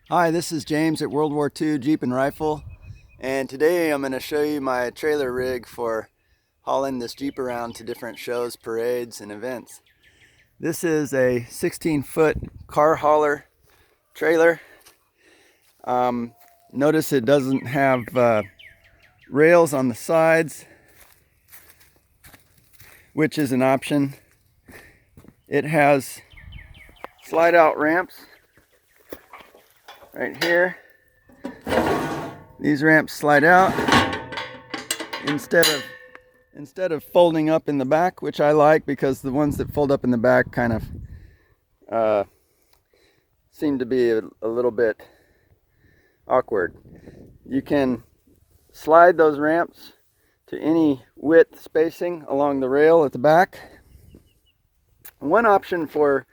Hi, this is James at World War II Jeep and Rifle, and today I'm going to show you my trailer rig for hauling this Jeep around to different shows, parades, and events. This is a 16-foot car hauler trailer. Notice it doesn't have rails on the sides, which is an option. It has slide-out ramps right here. These ramps slide out instead of folding up in the back, which I like because the ones that fold up in the back kind of seem to be a little bit awkward. You can slide those ramps to any width spacing along the rail at the back. One option for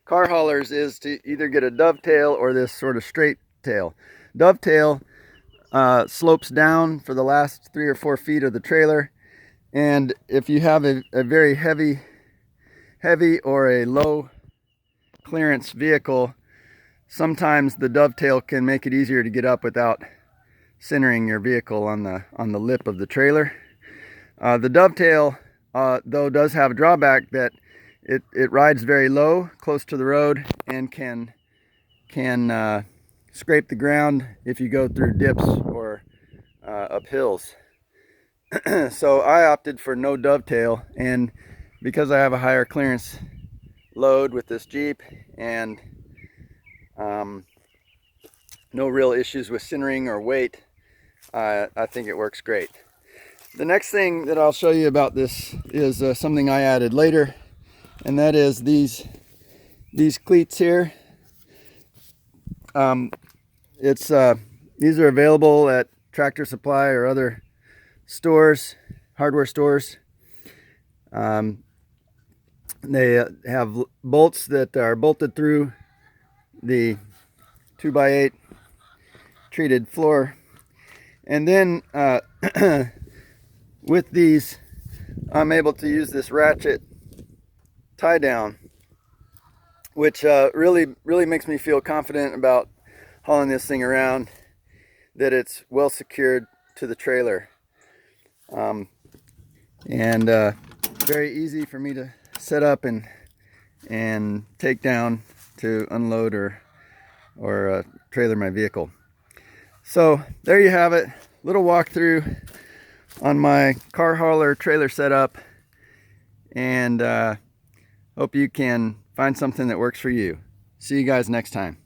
car haulers is to either get a dovetail or this sort of straight tail. Dovetail slopes down for the last 3 or 4 feet of the trailer, and if you have a very heavy or a low clearance vehicle, sometimes the dovetail can make it easier to get up without centering your vehicle on the lip of the trailer. The dovetail though does have a drawback that it rides very low, close to the road, and can scrape the ground if you go through dips or up hills. So I opted for no dovetail, and because I have a higher clearance load with this Jeep and no real issues with centering or weight, I think it works great. The next thing that I'll show you about this is something I added later, and that is these cleats here. These are available at Tractor Supply or other stores, hardware stores. They have bolts that are bolted through the 2x8 treated floor, and then with these I'm able to use this ratchet tie down, which really makes me feel confident about hauling this thing around, that it's well secured to the trailer, and very easy for me to set up and take down to unload or trailer my vehicle. So there you have it, little walkthrough on my car hauler trailer setup, and hope you can find something that works for you. See you guys next time.